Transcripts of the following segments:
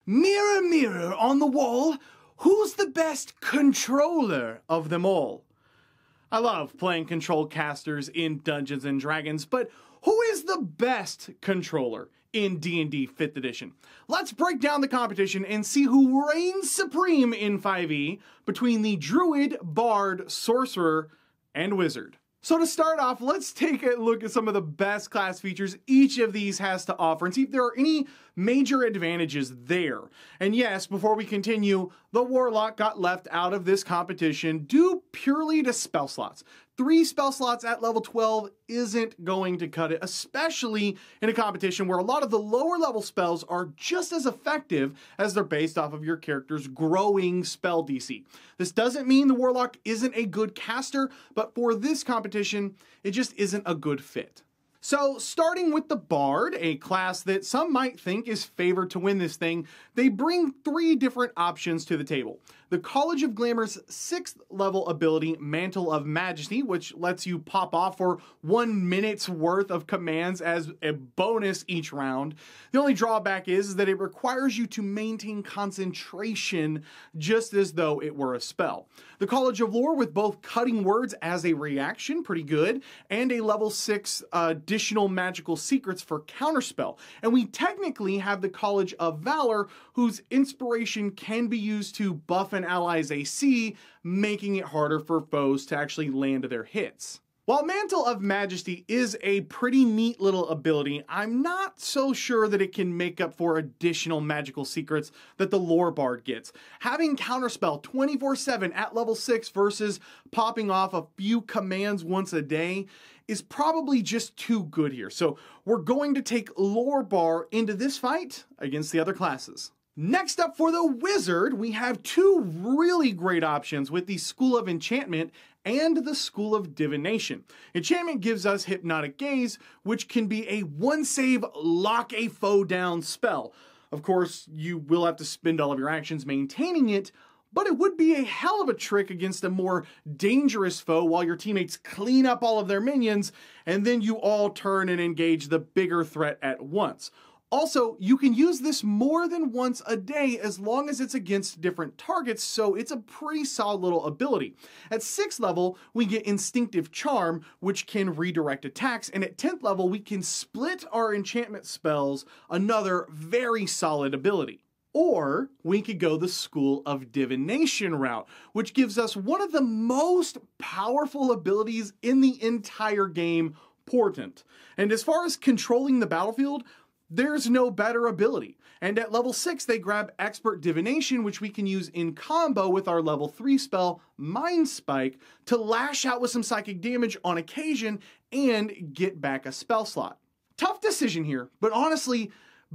Mirror, mirror on the wall, who's the best controller of them all? I love playing control casters in Dungeons & Dragons, but who is the best controller in D&D 5th edition? Let's break down the competition and see who reigns supreme in 5e between the Druid, Bard, Sorcerer, and Wizard. So to start off, let's take a look at some of the best class features each of these has to offer and see if there are any major advantages there. And yes, before we continue, the Warlock got left out of this competition due purely to spell slots. 3 spell slots at level 12 isn't going to cut it, especially in a competition where a lot of the lower level spells are just as effective as they're based off of your character's growing spell DC. This doesn't mean the Warlock isn't a good caster, but for this competition, it just isn't a good fit. So starting with the Bard, a class that some might think is favored to win this thing, they bring 3 different options to the table. The College of Glamour's 6th level ability, Mantle of Majesty, which lets you pop off for 1 minute's worth of commands as a bonus each round. The only drawback is that it requires you to maintain concentration just as though it were a spell. The College of Lore with both Cutting Words as a reaction, pretty good, and a level 6 additional magical secrets for counterspell. And we technically have the College of Valor, whose inspiration can be used to buff an ally's AC, making it harder for foes to actually land their hits. While Mantle of Majesty is a pretty neat little ability, I'm not so sure that it can make up for additional magical secrets that the Lore Bard gets. Having Counterspell 24/7 at level 6 versus popping off a few commands once a day is probably just too good here. So we're going to take Lore Bard into this fight against the other classes. Next up for the Wizard, we have 2 really great options with the School of Enchantment and the School of Divination. Enchantment gives us Hypnotic Gaze, which can be a 1-save, lock a foe down spell. Of course, you will have to spend all of your actions maintaining it, but it would be a hell of a trick against a more dangerous foe while your teammates clean up all of their minions, and then you all turn and engage the bigger threat at once. Also, you can use this more than once a day as long as it's against different targets, so it's a pretty solid little ability. At 6th level, we get Instinctive Charm, which can redirect attacks, and at 10th level, we can split our enchantment spells, another very solid ability. Or we could go the School of Divination route, which gives us one of the most powerful abilities in the entire game, Portent. And as far as controlling the battlefield, there's no better ability. And at level 6, they grab Expert Divination, which we can use in combo with our level 3 spell, Mind Spike, to lash out with some psychic damage on occasion and get back a spell slot. Tough decision here, but honestly,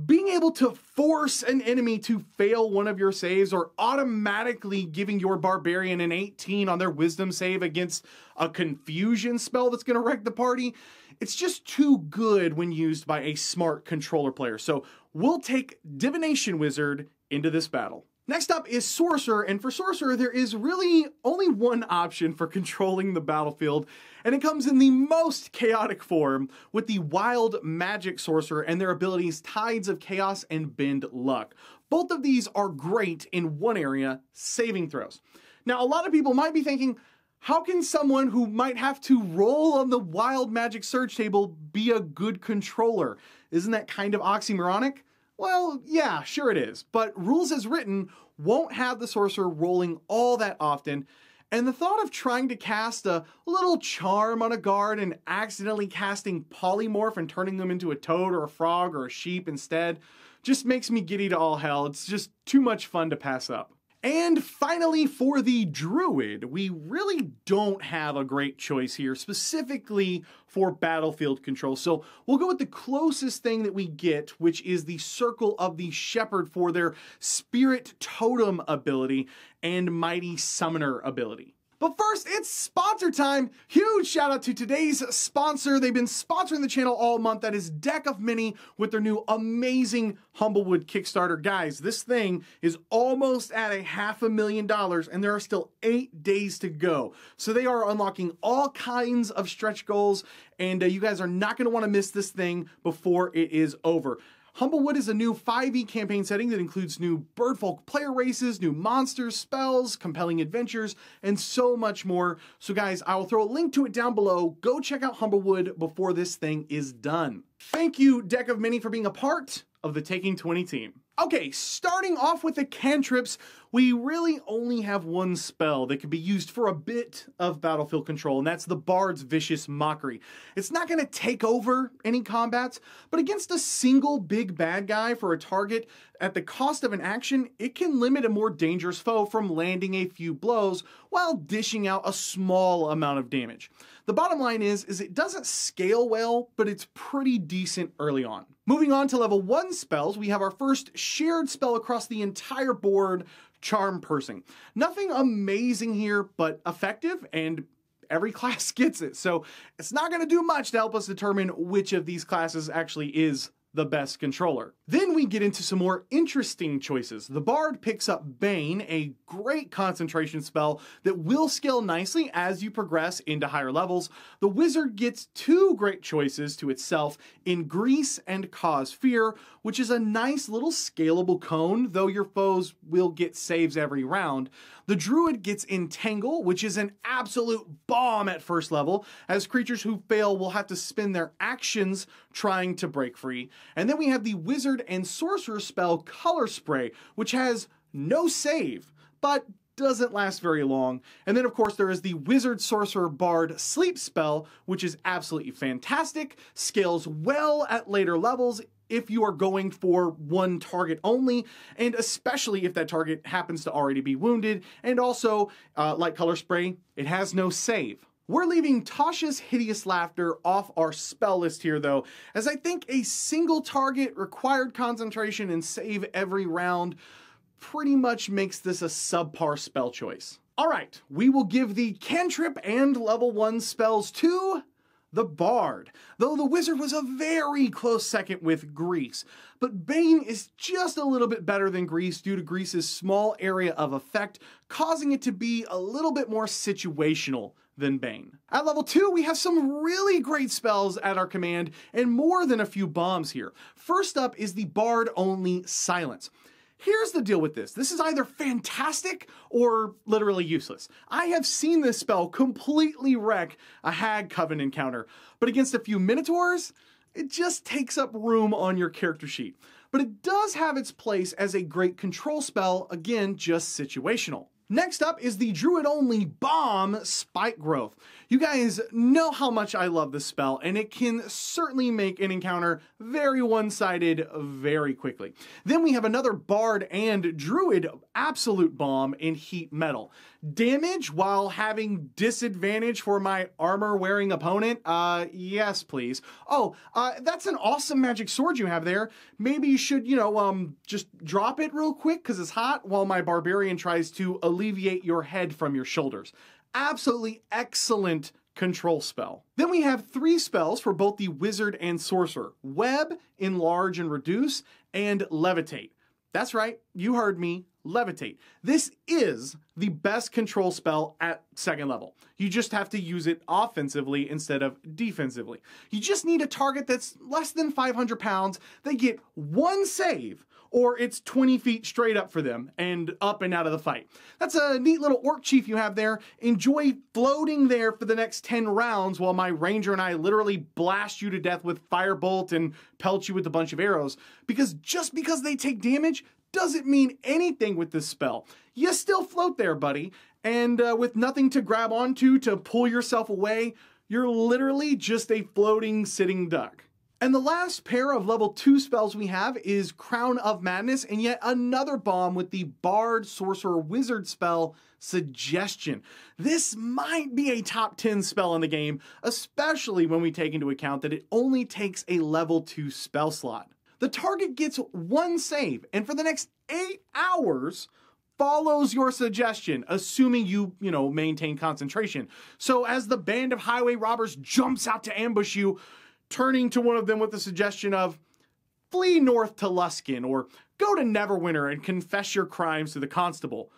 being able to force an enemy to fail one of your saves or automatically giving your Barbarian an 18 on their Wisdom save against a Confusion spell that's going to wreck the party, it's just too good when used by a smart controller player. So we'll take Divination Wizard into this battle. Next up is Sorcerer, and for Sorcerer, there is really only one option for controlling the battlefield, and it comes in the most chaotic form with the Wild Magic Sorcerer and their abilities Tides of Chaos and Bend Luck. Both of these are great in one area, saving throws. Now, a lot of people might be thinking, how can someone who might have to roll on the Wild Magic Surge table be a good controller? Isn't that kind of oxymoronic? Well, yeah, sure it is, but rules as written won't have the Sorcerer rolling all that often, and the thought of trying to cast a little charm on a guard and accidentally casting Polymorph and turning them into a toad or a frog or a sheep instead just makes me giddy to all hell. It's just too much fun to pass up. And finally, for the Druid, we really don't have a great choice here, specifically for battlefield control. So we'll go with the closest thing that we get, which is the Circle of the Shepherd for their Spirit Totem ability and Mighty Summoner ability. But first, it's sponsor time. Huge shout out to today's sponsor. They've been sponsoring the channel all month. That is Deck of Many with their new amazing Humblewood Kickstarter. Guys, this thing is almost at $500,000 and there are still 8 days to go. So they are unlocking all kinds of stretch goals and you guys are not going to want to miss this thing before it is over. Humblewood is a new 5e campaign setting that includes new birdfolk player races, new monsters, spells, compelling adventures, and so much more. So guys, I will throw a link to it down below. Go check out Humblewood before this thing is done. Thank you, Deck of Many, for being a part of the Taking 20 team. Okay, starting off with the cantrips, we really only have one spell that can be used for a bit of battlefield control, and that's the Bard's Vicious Mockery. It's not going to take over any combats, but against a single big bad guy for a target at the cost of an action, it can limit a more dangerous foe from landing a few blows while dishing out a small amount of damage. The bottom line is it doesn't scale well, but it's pretty decent early on. Moving on to level 1 spells, we have our first shared spell across the entire board, Charm Pursing. Nothing amazing here, but effective, and every class gets it. So it's not going to do much to help us determine which of these classes actually is the best controller. Then we get into some more interesting choices. The Bard picks up Bane, a great concentration spell that will scale nicely as you progress into higher levels. The Wizard gets 2 great choices to itself in Grease and Cause Fear, which is a nice little scalable cone, though your foes will get saves every round. The Druid gets Entangle, which is an absolute bomb at first level, as creatures who fail will have to spend their actions trying to break free. And then we have the Wizard and Sorcerer spell Color Spray, which has no save, but doesn't last very long. And then of course there is the Wizard Sorcerer Bard Sleep spell, which is absolutely fantastic, scales well at later levels if you are going for one target only, and especially if that target happens to already be wounded, and also, like Color Spray, it has no save. We're leaving Tasha's Hideous Laughter off our spell list here though, as I think a single target, required concentration, and save every round pretty much makes this a subpar spell choice. Alright, we will give the cantrip and level 1 spells to the Bard, though the Wizard was a very close second with Grease. But Bane is just a little bit better than Grease due to Grease's small area of effect, causing it to be a little bit more situational than Bane. At level 2, we have some really great spells at our command and more than a few bombs here. First up is the Bard-only Silence. Here's the deal with this. This is either fantastic or literally useless. I have seen this spell completely wreck a Hag Coven encounter, but against a few Minotaurs, it just takes up room on your character sheet. But it does have its place as a great control spell, again, just situational. Next up is the Druid-only bomb, Spike Growth. You guys know how much I love this spell, and it can certainly make an encounter very one-sided very quickly. Then we have another Bard and Druid absolute bomb in Heat Metal. Damage while having disadvantage for my armor-wearing opponent? Yes, please. Oh, that's an awesome magic sword you have there. Maybe you should, just drop it real quick because it's hot while my barbarian tries to alleviate your head from your shoulders. Absolutely excellent control spell. Then we have 3 spells for both the Wizard and Sorcerer: Web, Enlarge and Reduce, and Levitate. That's right, you heard me, Levitate. This is the best control spell at 2nd level. You just have to use it offensively instead of defensively. You just need a target that's less than 500 pounds. They get 1 save, or it's 20 feet straight up for them and up and out of the fight. That's a neat little orc chief you have there. Enjoy floating there for the next 10 rounds while my ranger and I literally blast you to death with firebolt and pelt you with a bunch of arrows. Because just because they take damage doesn't mean anything with this spell. You still float there, buddy. And with nothing to grab onto to pull yourself away, you're literally just a floating sitting duck. And the last pair of level 2 spells we have is Crown of Madness, and yet another bomb with the Bard Sorcerer Wizard spell, Suggestion. This might be a top 10 spell in the game, especially when we take into account that it only takes a level 2 spell slot. The target gets 1 save, and for the next 8 hours, follows your suggestion, assuming you maintain concentration. So as the band of highway robbers jumps out to ambush you, turning to one of them with the suggestion of, flee north to Luskin, or go to Neverwinter and confess your crimes to the constable,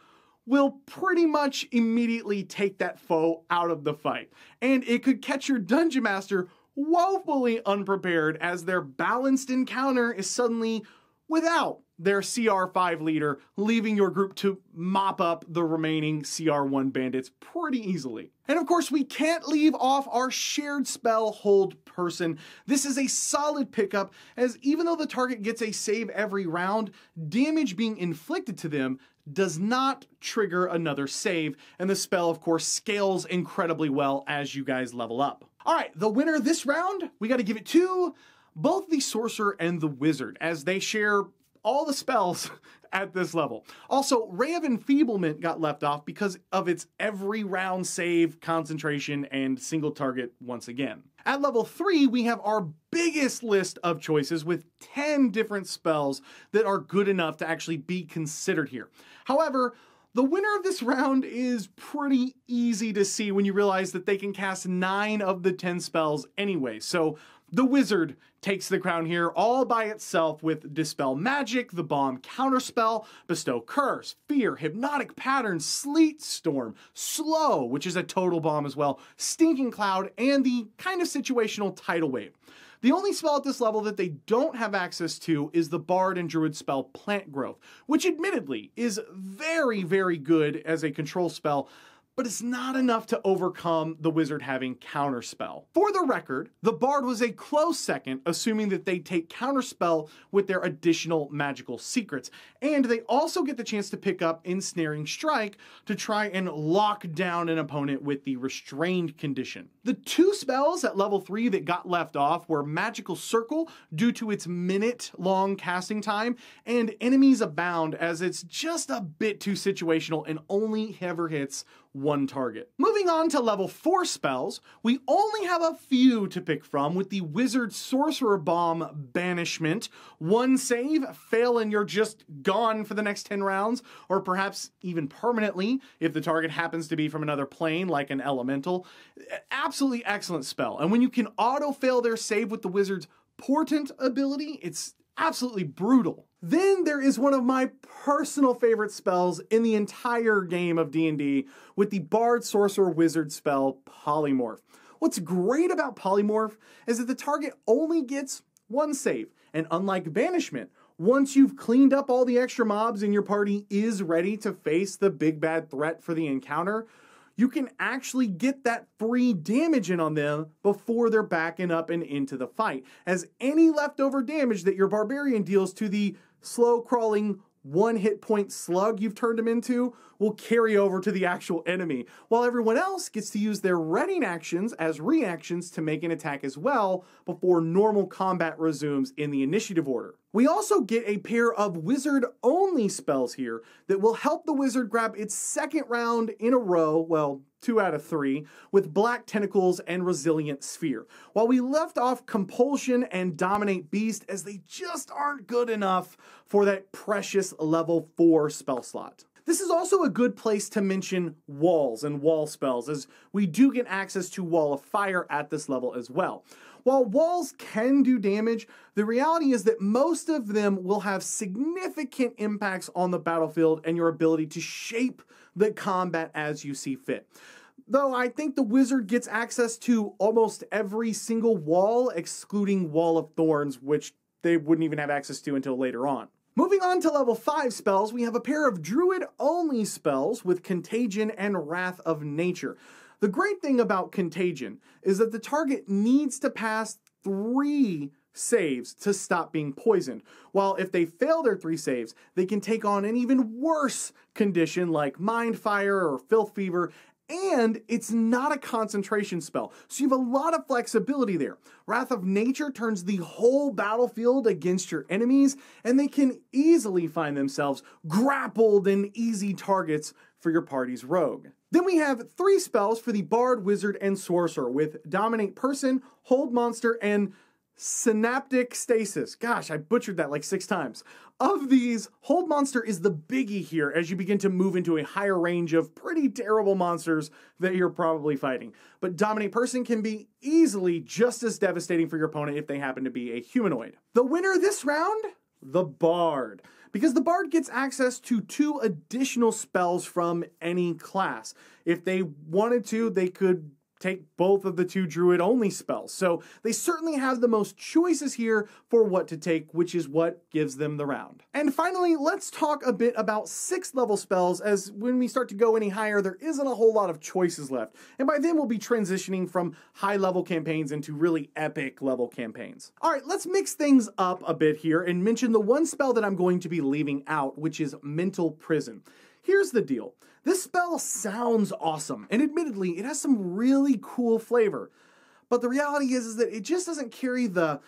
will pretty much immediately take that foe out of the fight. And it could catch your Dungeon Master woefully unprepared as their balanced encounter is suddenly without their CR5 leader, leaving your group to mop up the remaining CR1 bandits pretty easily. And of course, we can't leave off our shared spell Hold Person. This is a solid pickup, as even though the target gets a save every round, damage being inflicted to them does not trigger another save, and the spell, of course, scales incredibly well as you guys level up. All right, the winner this round, we got to give it to both the Sorcerer and the Wizard, as they share all the spells at this level. Also, Ray of Enfeeblement got left off because of its every round save, concentration, and single target once again. At level 3, we have our biggest list of choices with 10 different spells that are good enough to actually be considered here. However, the winner of this round is pretty easy to see when you realize that they can cast 9 of the 10 spells anyway. So the Wizard takes the crown here all by itself with Dispel Magic, the Bomb Counterspell, Bestow Curse, Fear, Hypnotic Pattern, Sleet Storm, Slow, which is a total bomb as well, Stinking Cloud, and the kind of situational Tidal Wave. The only spell at this level that they don't have access to is the Bard and Druid spell Plant Growth, which admittedly is very, very good as a control spell, but it's not enough to overcome the Wizard having Counterspell. For the record, the Bard was a close second, assuming that they take Counterspell with their additional magical secrets. And they also get the chance to pick up Ensnaring Strike to try and lock down an opponent with the Restrained condition. The 2 spells at level 3 that got left off were Magical Circle, due to its minute-long casting time, and Enemies Abound, as it's just a bit too situational and only ever hits one target. Moving on to level 4 spells, we only have a few to pick from with the Wizard Sorcerer Bomb Banishment. 1 save, fail and you're just gone for the next 10 rounds, or perhaps even permanently if the target happens to be from another plane like an elemental. Absolutely excellent spell, and when you can auto-fail their save with the Wizard's Portent ability, it's absolutely brutal. Then there is one of my personal favorite spells in the entire game of D&D with the Bard Sorcerer Wizard spell Polymorph. What's great about Polymorph is that the target only gets 1 save, and unlike Banishment, once you've cleaned up all the extra mobs and your party is ready to face the big bad threat for the encounter, you can actually get that free damage in on them before they're backing up and into the fight, as any leftover damage that your Barbarian deals to the slow-crawling 1 hit point slug you've turned him into will carry over to the actual enemy, while everyone else gets to use their readying actions as reactions to make an attack as well before normal combat resumes in the initiative order. We also get a pair of Wizard-only spells here that will help the Wizard grab its 2nd round in a row, well, 2 out of 3, with Black Tentacles and Resilient Sphere, while we left off Compulsion and Dominate Beast as they just aren't good enough for that precious level 4 spell slot. This is also a good place to mention walls and wall spells, as we do get access to Wall of Fire at this level as well. While walls can do damage, the reality is that most of them will have significant impacts on the battlefield and your ability to shape the combat as you see fit. Though I think the Wizard gets access to almost every single wall, excluding Wall of Thorns, which they wouldn't even have access to until later on. Moving on to level 5 spells, we have a pair of Druid-only spells with Contagion and Wrath of Nature. The great thing about Contagion is that the target needs to pass 3 saves to stop being poisoned, while if they fail their 3 saves, they can take on an even worse condition like Mind Fire or Filth Fever, and it's not a concentration spell, so you have a lot of flexibility there. Wrath of Nature turns the whole battlefield against your enemies, and they can easily find themselves grappled and easy targets for your party's rogue. Then we have 3 spells for the Bard, Wizard, and Sorcerer with Dominate Person, Hold Monster, and Synaptic Stasis. Gosh, I butchered that like 6 times. Of these, Hold Monster is the biggie here as you begin to move into a higher range of pretty terrible monsters that you're probably fighting. But Dominate Person can be easily just as devastating for your opponent if they happen to be a humanoid. The winner this round? The Bard. Because the Bard gets access to 2 additional spells from any class. If they wanted to, they could take both of the two Druid only spells. So they certainly have the most choices here for what to take, which is what gives them the round. And finally, let's talk a bit about 6th level spells, as when we start to go any higher, there isn't a whole lot of choices left. And by then we'll be transitioning from high level campaigns into really epic level campaigns. All right, let's mix things up a bit here and mention the one spell that I'm going to be leaving out, which is Mental Prison. Here's the deal. This spell sounds awesome, and admittedly, it has some really cool flavor. But the reality is that it just doesn't carry the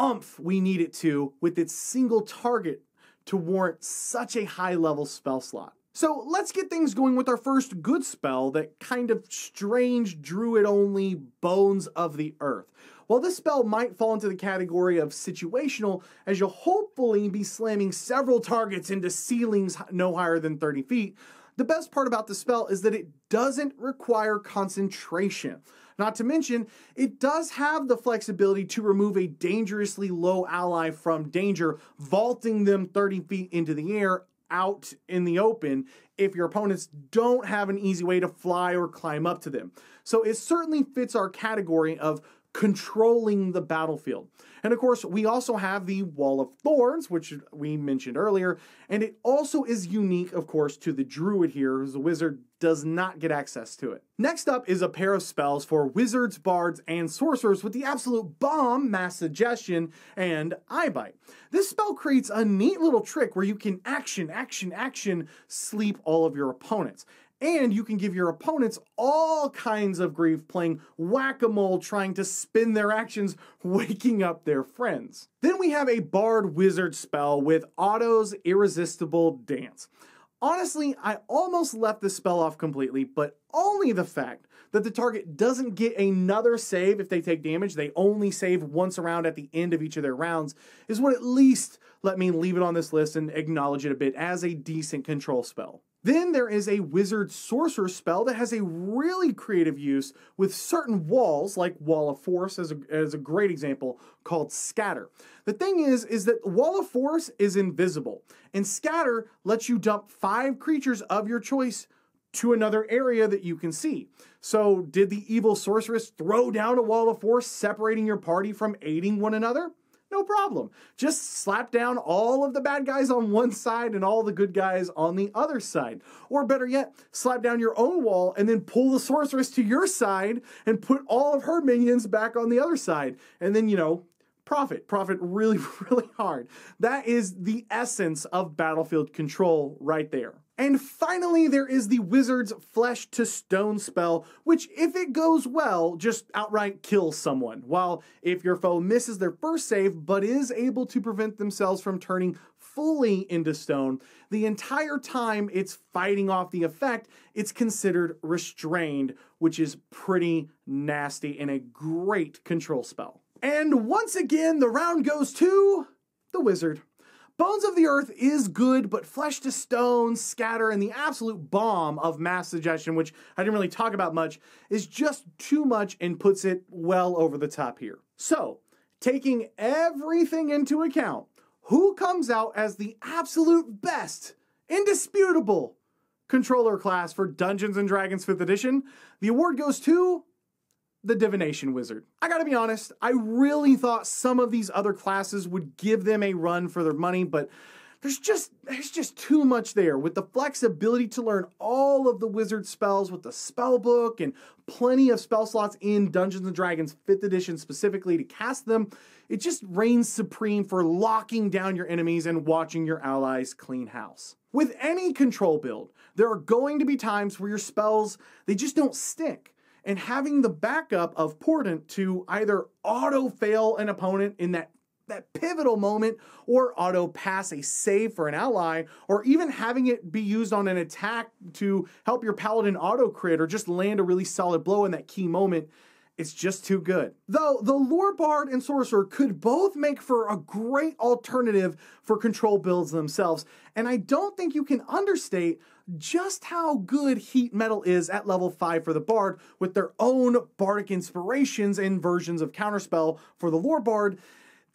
oomph we need it to with its single target to warrant such a high-level spell slot. So let's get things going with our first good spell, that kind of strange Druid-only Bones of the Earth. While this spell might fall into the category of situational, as you'll hopefully be slamming several targets into ceilings no higher than 30 feet, the best part about the spell is that it doesn't require concentration. Not to mention, it does have the flexibility to remove a dangerously low ally from danger, vaulting them 30 feet into the air out in the open if your opponents don't have an easy way to fly or climb up to them. So it certainly fits our category of controlling the battlefield. And of course, we also have the Wall of Thorns, which we mentioned earlier, and it also is unique, of course, to the Druid here, as the wizard does not get access to it. Next up is a pair of spells for wizards, bards, and sorcerers with the absolute bomb Mass Suggestion and Eye Bite. This spell creates a neat little trick where you can action, sleep all of your opponents. And you can give your opponents all kinds of grief playing whack-a-mole, trying to spin their actions, waking up their friends. Then we have a Bard Wizard spell with Otto's Irresistible Dance. Honestly, I almost left this spell off completely, but only the fact that the target doesn't get another save if they take damage, they only save once a round at the end of each of their rounds, is what at least let me leave it on this list and acknowledge it a bit as a decent control spell. Then there is a Wizard Sorcerer spell that has a really creative use with certain walls, like Wall of Force as a great example, called Scatter. The thing is that Wall of Force is invisible, and Scatter lets you dump 5 creatures of your choice to another area that you can see. So did the evil sorceress throw down a Wall of Force, separating your party from aiding one another? No problem. Just slap down all of the bad guys on one side and all the good guys on the other side. Or better yet, slap down your own wall and then pull the sorceress to your side and put all of her minions back on the other side. And then, profit really, really hard. That is the essence of battlefield control right there. And finally, there is the Wizard's Flesh to Stone spell, which, if it goes well, just outright kills someone. While if your foe misses their first save, but is able to prevent themselves from turning fully into stone, the entire time it's fighting off the effect, it's considered restrained, which is pretty nasty and a great control spell. And once again, the round goes to the Wizard. Bones of the Earth is good, but Flesh to Stone, Scatter, and the absolute bomb of Mass Suggestion, which I didn't really talk about much, is just too much and puts it well over the top here. So, taking everything into account, who comes out as the absolute best, indisputable controller class for Dungeons & Dragons 5th edition? The award goes to the Divination Wizard. I gotta be honest, I really thought some of these other classes would give them a run for their money, but there's just too much there. With the flexibility to learn all of the wizard spells with the spell book and plenty of spell slots in Dungeons & Dragons 5th edition specifically to cast them, it just reigns supreme for locking down your enemies and watching your allies clean house. With any control build, there are going to be times where your spells, they just don't stick. And having the backup of Portent to either auto-fail an opponent in that pivotal moment, or auto-pass a save for an ally, or even having it be used on an attack to help your paladin auto-crit or just land a really solid blow in that key moment, it's just too good. Though the Lore Bard and Sorcerer could both make for a great alternative for control builds themselves, and I don't think you can understate just how good Heat Metal is at level 5 for the Bard, with their own bardic inspirations and versions of Counterspell for the Lore Bard.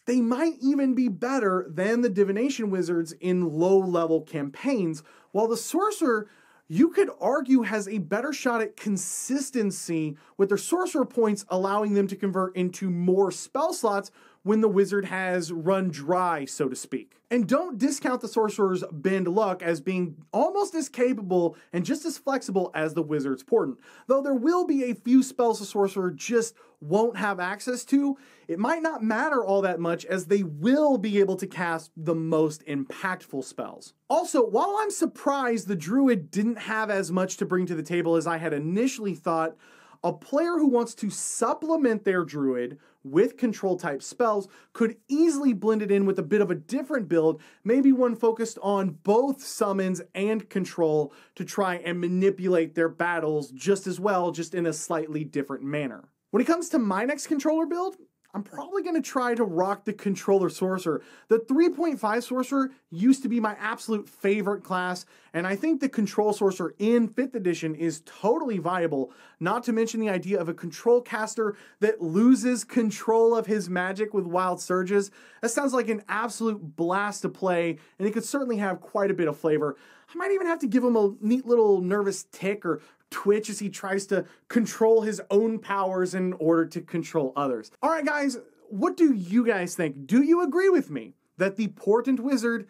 They might even be better than the Divination Wizards in low-level campaigns, while the Sorcerer, you could argue has a better shot at consistency, with their sorcerer points allowing them to convert into more spell slots when the wizard has run dry, so to speak. And don't discount the sorcerer's bend luck as being almost as capable and just as flexible as the wizard's portent. Though there will be a few spells the sorcerer just won't have access to, it might not matter all that much as they will be able to cast the most impactful spells. Also, while I'm surprised the druid didn't have as much to bring to the table as I had initially thought, a player who wants to supplement their druid with control type spells could easily blend it in with a bit of a different build, maybe one focused on both summons and control to try and manipulate their battles just as well, just in a slightly different manner. When it comes to my next controller build, I'm probably going to try to rock the controller sorcerer. The 3.5 sorcerer used to be my absolute favorite class, and I think the control sorcerer in 5th edition is totally viable, not to mention the idea of a control caster that loses control of his magic with wild surges. That sounds like an absolute blast to play, and it could certainly have quite a bit of flavor. I might even have to give him a neat little nervous tick or twitch as he tries to control his own powers in order to control others. All right, guys, what do you guys think? Do you agree with me that the Portent Wizard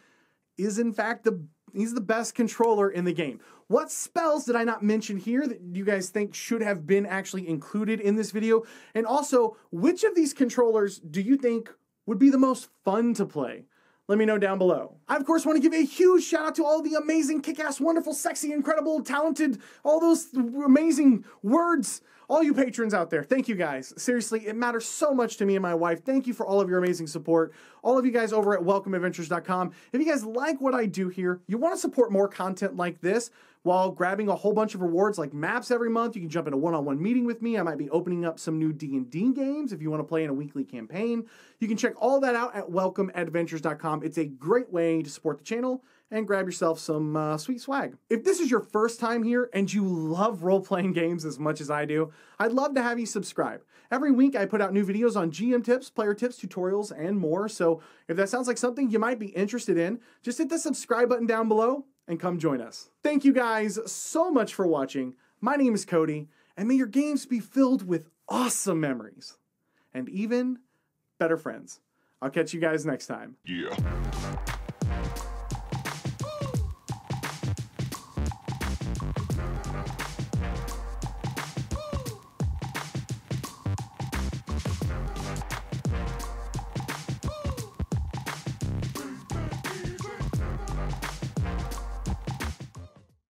is in fact he's the best controller in the game? What spells did I not mention here that you guys think should have been actually included in this video? And also, which of these controllers do you think would be the most fun to play? Let me know down below. I, of course, want to give a huge shout out to all the amazing, kick-ass, wonderful, sexy, incredible, talented, all those amazing words, all you patrons out there. Thank you, guys. Seriously, it matters so much to me and my wife. Thank you for all of your amazing support. All of you guys over at welcomeadventures.com. If you guys like what I do here, you want to support more content like this, while grabbing a whole bunch of rewards like maps every month. You can jump in a one-on-one meeting with me. I might be opening up some new D&D games if you want to play in a weekly campaign. You can check all that out at welcomeadventures.com. It's a great way to support the channel and grab yourself some sweet swag. If this is your first time here and you love role-playing games as much as I do, I'd love to have you subscribe. Every week I put out new videos on GM tips, player tips, tutorials, and more. So if that sounds like something you might be interested in, just hit the subscribe button down below and come join us. Thank you guys so much for watching. My name is Cody, and may your games be filled with awesome memories and even better friends. I'll catch you guys next time. Yeah.